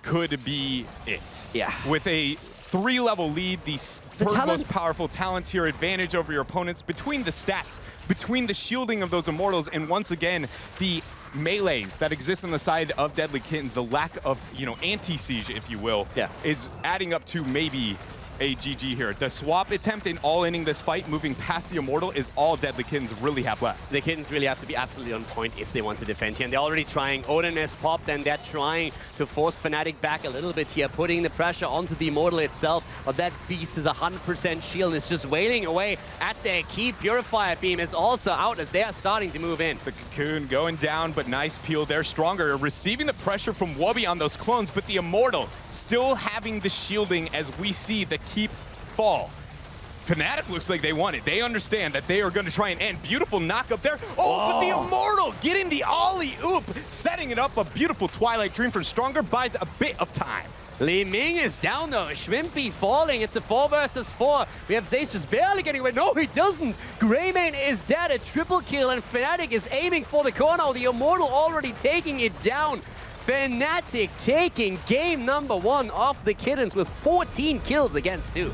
could be it. Yeah. With a 3-level lead, the third most powerful talent tier advantage over your opponents, between the stats, between the shielding of those Immortals, and once again, the melees that exist on the side of Deadlykittens, the lack of, anti-siege, if you will, is adding up to maybe a GG here. The swap attempt in all-inning this fight, moving past the Immortal, is all Deadlykittens really have left. The Kittens really have to be absolutely on point if they want to defend here. And they're already trying. Odin has popped, and they're trying to force Fnatic back a little bit here, putting the pressure onto the Immortal itself. But that beast is 100% shield, and it's just wailing away at their key. Purifier Beam is also out as they are starting to move in. The Cocoon going down, but nice peel there. Stronger, receiving the pressure from Wubby on those clones, but the Immortal still having the shielding as we see the keep fall. Fnatic looks like they want it. They understand that they are going to try and end. Beautiful knock up there. Oh, but the Immortal getting the ollie-oop, setting it up. A beautiful Twilight Dream for Stronger, buys a bit of time. Li Ming is down though. Schwimpy falling. It's a 4 versus 4. We have Zace just barely getting away. No, he doesn't. Greymane is dead. A triple kill, and Fnatic is aiming for the corner. The Immortal already taking it down. Fnatic taking game number 1 off the Kittens with 14 kills against 2.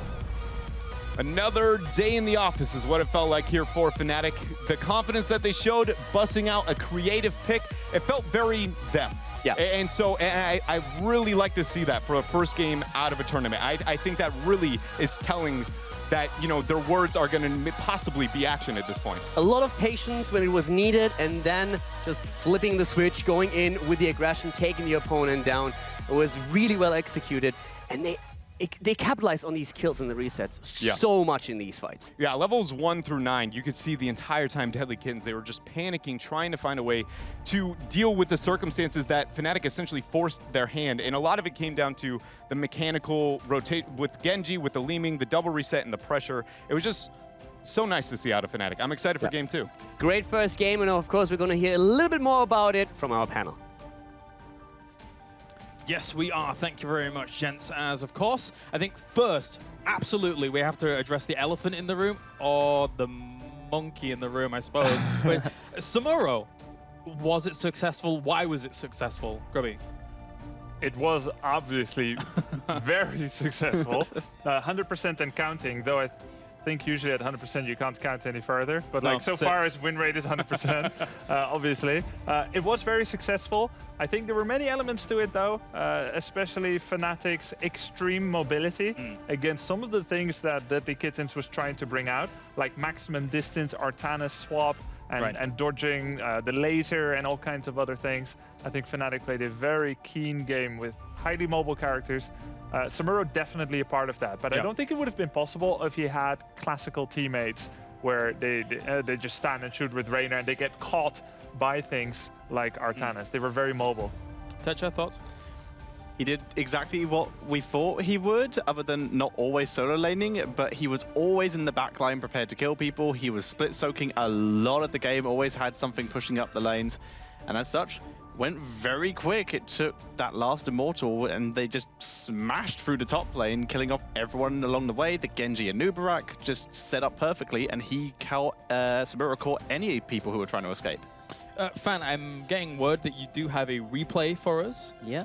Another day in the office is what it felt like here for Fnatic. The confidence that they showed, busting out a creative pick, it felt very them. Yeah. And so I really like to see that for a first game out of a tournament. I think that really is telling that, their words are going to possibly be action at this point. A lot of patience when it was needed, and then just flipping the switch, going in with the aggression, taking the opponent down. It was really well executed, and they capitalized on these kills and the resets so much in these fights. Yeah, levels 1 through 9, you could see the entire time Deadlykittens, they were just panicking, trying to find a way to deal with the circumstances that Fnatic essentially forced their hand. And a lot of it came down to the mechanical rotate with Genji, with the Li Ming, the double reset, and the pressure. It was just so nice to see out of Fnatic. I'm excited for game 2. Great first game, and of course, we're going to hear a little bit more about it from our panel. Yes, we are. Thank you very much, gents. As of course, I think first, absolutely, we have to address the elephant in the room, or the monkey in the room, I suppose. But Samuro, was it successful? Why was it successful? Grubby? It was obviously very successful. 100% and counting, though I think usually at 100% you can't count any further. But so far its win rate is 100%, obviously. It was very successful. I think there were many elements to it though, especially Fnatic's extreme mobility against some of the things that Deadlykittens was trying to bring out, like maximum distance, Artana swap, and dodging the laser and all kinds of other things. I think Fnatic played a very keen game with highly mobile characters. Samuro definitely a part of that, but I don't think it would have been possible if he had classical teammates where they just stand and shoot with Reyna and they get caught by things like Artanas. They were very mobile. Tetra, thoughts? He did exactly what we thought he would, other than not always solo laning, but he was always in the back line prepared to kill people. He was split soaking a lot of the game, always had something pushing up the lanes, and as such, went very quick. It took that last Immortal, and they just smashed through the top lane, killing off everyone along the way. The Genji and Nubarak just set up perfectly, and Samura caught any people who were trying to escape. Fan, I'm getting word that you do have a replay for us. Yeah.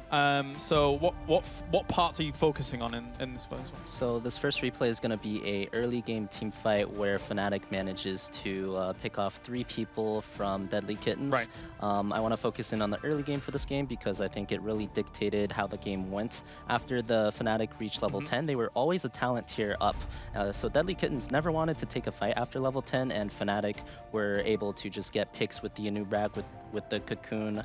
So what parts are you focusing on in this first one? So this first replay is going to be a early game team fight where Fnatic manages to pick off 3 people from Deadlykittens. Right. I want to focus in on the early game for this game because I think it really dictated how the game went. After the Fnatic reached level 10, they were always a talent tier up. So Deadlykittens never wanted to take a fight after level 10, and Fnatic were able to just get picks with the Anubrag, with the Cocoon,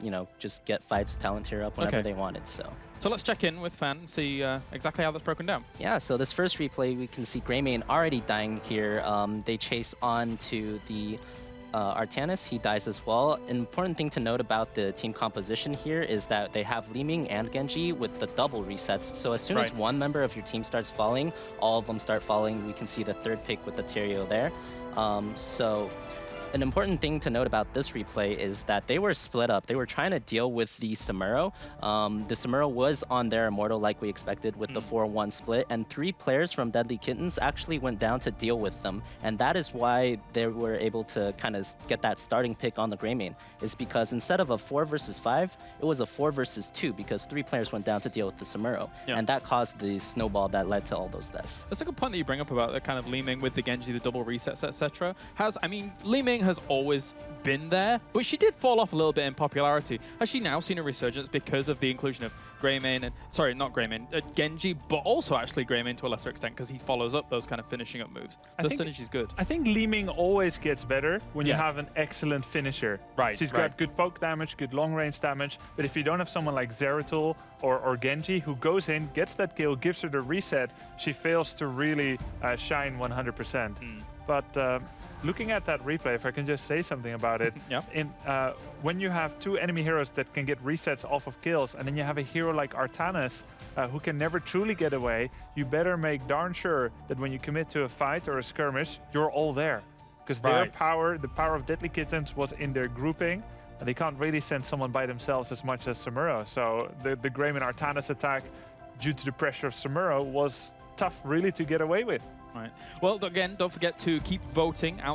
you know, just get fights talent tier up whenever they wanted. So let's check in with Fan and see exactly how that's broken down. yeah, so this first replay, we can see Greymane already dying here. They chase on to the Artanis, he dies as well. An important thing to note about the team composition here is that they have Li Ming and Genji with the double resets. So as soon as one member of your team starts falling, all of them start falling. We can see the third pick with the Tyrael there. So an important thing to note about this replay is that they were split up. They were trying to deal with the Samuro. The Samuro was on their Immortal like we expected with the 4-1 split, and 3 players from Deadlykittens actually went down to deal with them. And that is why they were able to kind of get that starting pick on the Greymane, is because instead of a 4 versus 5, it was a 4 versus 2 because 3 players went down to deal with the Samuro. And that caused the snowball that led to all those deaths. That's a good point that you bring up about the kind of Li Ming with the Genji, the double resets, etc. I mean, Li Ming has always been there, but she did fall off a little bit in popularity. Has she now seen a resurgence because of the inclusion of Greymane and, sorry, not Greymane, Genji, but also actually Greymane to a lesser extent because he follows up those kind of finishing up moves. The synergy's good. I think Li Ming always gets better when you have an excellent finisher. Right. She's got good poke damage, good long range damage, but if you don't have someone like Zeratul or Genji who goes in, gets that kill, gives her the reset, she fails to really shine 100%. But looking at that replay, if I can just say something about it, when you have 2 enemy heroes that can get resets off of kills, and then you have a hero like Artanis who can never truly get away, you better make darn sure that when you commit to a fight or a skirmish, you're all there. Because their power, the power of Deadlykittens was in their grouping, and they can't really send someone by themselves as much as Samuro. So the Greymane Artanis attack, due to the pressure of Samuro, was tough really to get away with. Right. Well, again, don't forget to keep voting out